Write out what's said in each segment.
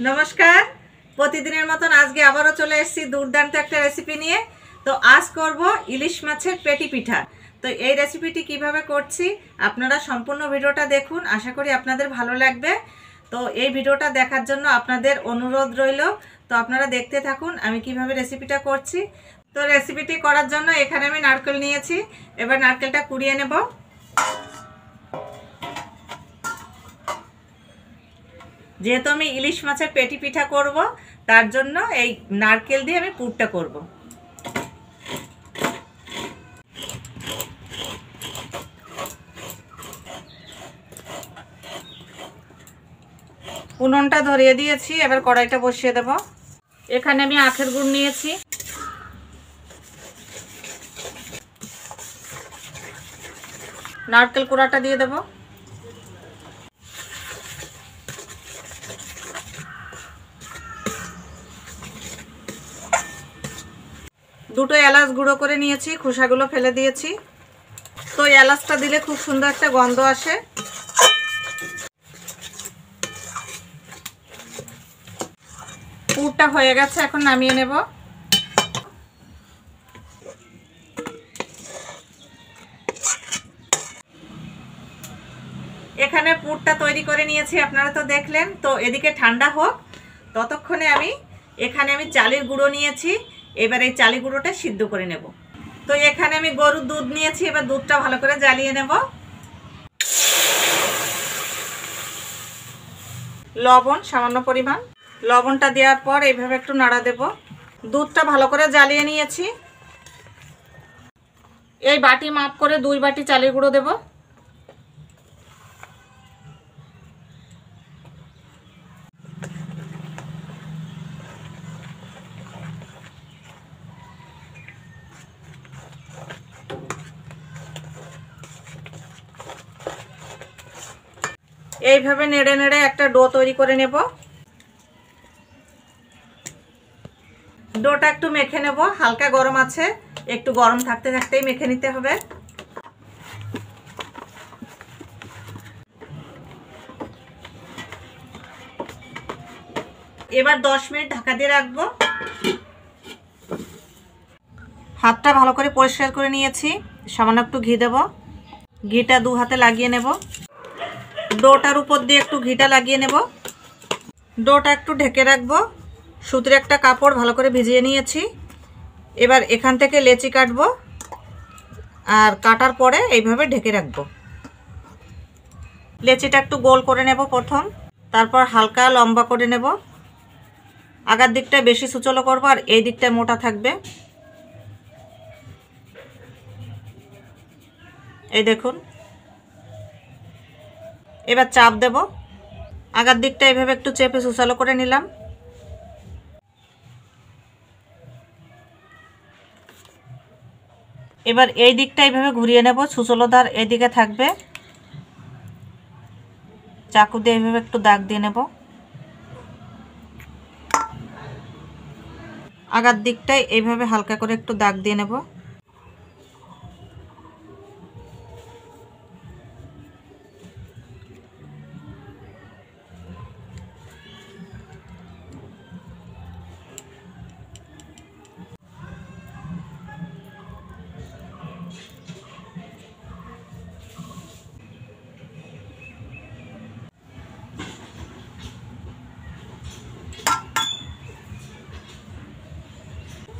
নমস্কার। প্রতিদিনের মতন আজকে আবারও চলে এসেছি দুর্দান্ত একটা রেসিপি নিয়ে। তো আজ করব ইলিশ মাছের পেটি পিঠা। তো এই রেসিপিটি কিভাবে করছি আপনারা সম্পূর্ণ ভিডিওটা দেখুন, আশা করি আপনাদের ভালো লাগবে। তো এই ভিডিওটা দেখার জন্য আপনাদের অনুরোধ রইল। তো আপনারা দেখতে থাকুন আমি কিভাবে রেসিপিটা করছি। তো রেসিপিটি করার জন্য এখানে আমি নারকেল নিয়েছি, এবার নারকেলটা কুড়িয়ে নেব। যেহেতু আমি ইলিশ মাছের পেটি পিঠা করব, তার জন্য এই নারকেল দিয়ে আমি পুরটা করব। উনুনটা ধরিয়ে দিয়েছি, এবার কড়াইটা বসিয়ে দেব। এখানে আমি আখের গুড় নিয়েছি, নারকেল কোড়াটা দিয়ে দেব। দুটো এলাচ গুঁড়ো করে নিয়েছি, খোসাগুলো ফেলে দিয়েছি। তো এলাচটা দিলে খুব সুন্দর একটা গন্ধ আসে। পুরটা হয়ে গেছে, এখন নামিয়ে নেব। এখানে পুরটা তৈরি করে নিয়েছি, আপনারা তো দেখলেন। তো এদিকে ঠান্ডা হোক, ততক্ষণে এখানে আমি চালের গুঁড়ো নিয়েছি। এবার এই চালের গুঁড়োটা সিদ্ধ করে নেব। তো এখানে আমি গরুর দুধ নিয়েছি, এবার দুধটা ভালো করে জ্বালিয়ে নেব। লবণ সামান্য পরিমাণ, লবণটা দেওয়ার পর এইভাবে একটু নাড়া দেব। দুধটা ভালো করে জ্বালিয়ে নিয়েছি। এই বাটি মাপ করে 2 বাটি চালের গুঁড়ো দেব। এইভাবে নেড়ে নেড়ে একটা ডো তৈরি করে নেব। ডোটা একটু মেখে নেব, হালকা গরম আছে, একটু গরম থাকতে থাকতেই মেখে নিতে হবে। এবার 10 মিনিট ঢাকা দিয়ে রাখবো। হাতটা ভালো করে পরিষ্কার করে নিয়েছি, সামান্য একটু ঘি দেব। ঘিটা 2 হাতে লাগিয়ে নেব। ডোটার উপর দিয়ে একটু ঘিটা লাগিয়ে নেব। ডোটা একটু ঢেকে রাখবো। সুতির একটা কাপড় ভালো করে ভিজিয়ে নিয়েছি। এবার এখান থেকে লেচি কাটবো, আর কাটার পরে এইভাবে ঢেকে রাখবো। লেচিটা একটু গোল করে নেব প্রথম, তারপর হালকা লম্বা করে নেব। আগার দিকটা বেশি সুচলো করবো, আর এই দিকটা মোটা থাকবে। এই দেখুন, এবার চাপ দেব। আগার দিকটা এইভাবে একটু চেপে সুচালো করে নিলাম। এবার এই দিকটা এইভাবে ঘুরিয়ে নেব, সুচলোদার এদিকে থাকবে। চাকু দিয়ে এইভাবে একটু দাগ দিয়ে নেব। আগার দিকটায় এইভাবে হালকা করে একটু দাগ দিয়ে নেব।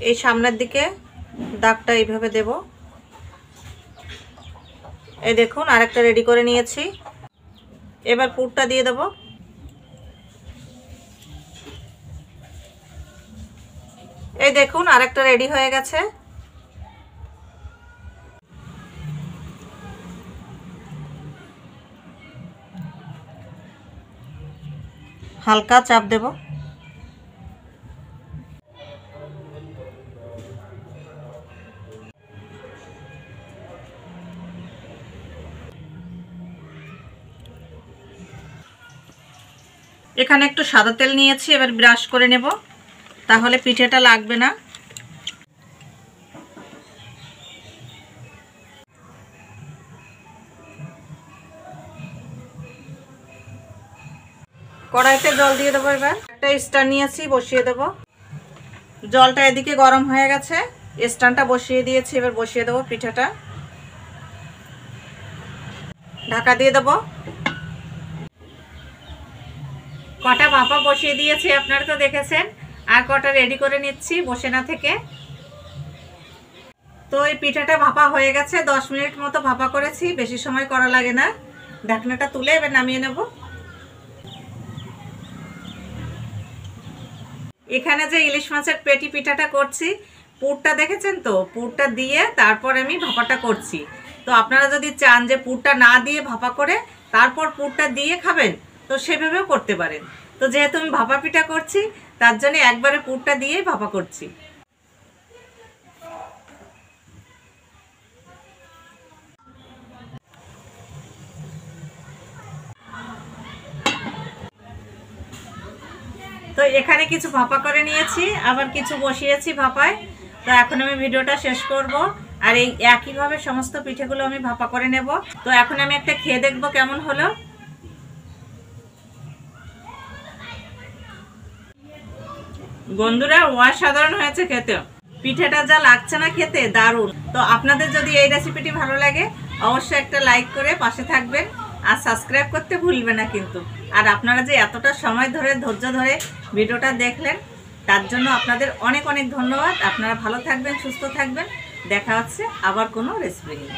এই সামনের দিকে দাগটা এইভাবে দেব। এই দেখুন, আরেকটা রেডি করে নিয়েছি। এবার পুরটা দিয়ে দেব। এই দেখুন, আরেকটা রেডি হয়ে গেছে। হালকা চাপ দেব। এখানে একটু সাদা তেল নিয়েছি, এবার ব্রাশ করে নেব, তাহলে পিঠেটা লাগবে না। কড়াইতে জল দিয়ে দেবো। এবার একটা স্ট্যান্ড নিয়েছি, বসিয়ে দেবো। জলটা এদিকে গরম হয়ে গেছে, স্ট্যান্ডটা বসিয়ে দিয়েছি। এবার বসিয়ে দেবো পিঠাটা, ঢাকা দিয়ে দেবো। কটা ভাপা বসিয়ে দিয়েছি আপনারা তো দেখেছেন, আর কটা রেডি করে নিচ্ছি বসে না থেকে। তো এই পিঠাটা ভাপা হয়ে গেছে, 10 মিনিট মতো ভাপা করেছি, বেশি সময় করা লাগে না। ঢাকনাটা তুলে এবার নামিয়ে নেব। এখানে যে ইলিশ মাছের পেটি পিঠাটা করছি, পুরটা দেখেছেন তো, পুরটা দিয়ে তারপর আমি ভাপাটা করছি। তো আপনারা যদি চান যে পুরটা না দিয়ে ভাপা করে তারপর পুরটা দিয়ে খাবেন, তো সেভাবেও করতে পারেন। তো যেহেতু আমি ভাপা পিঠা করছি, তার জন্য একবারে পুরটা দিয়েই ভাপা করছি। তো এখানে কিছু ভাপা করে নিয়েছি, আবার কিছু বসিয়েছি ভাপায়। তো এখন আমি ভিডিওটা শেষ করব, আর এই একইভাবে সমস্ত পিঠেগুলো আমি ভাপা করে নেব। তো এখন আমি একটা খেয়ে দেখব কেমন হলো। বন্ধুরা, অসাধারণ হয়েছে খেতে। পিঠেটা যা লাগছে না খেতে, দারুণ। তো আপনাদের যদি এই রেসিপিটি ভালো লাগে, অবশ্যই একটা লাইক করে পাশে থাকবেন, আর সাবস্ক্রাইব করতে ভুলবেন না কিন্তু। আর আপনারা যে এতটা সময় ধরে ধৈর্য ধরে ভিডিওটা দেখলেন, তার জন্য আপনাদের অনেক অনেক ধন্যবাদ। আপনারা ভালো থাকবেন, সুস্থ থাকবেন। দেখা হচ্ছে আবার কোনো রেসিপি নিয়ে।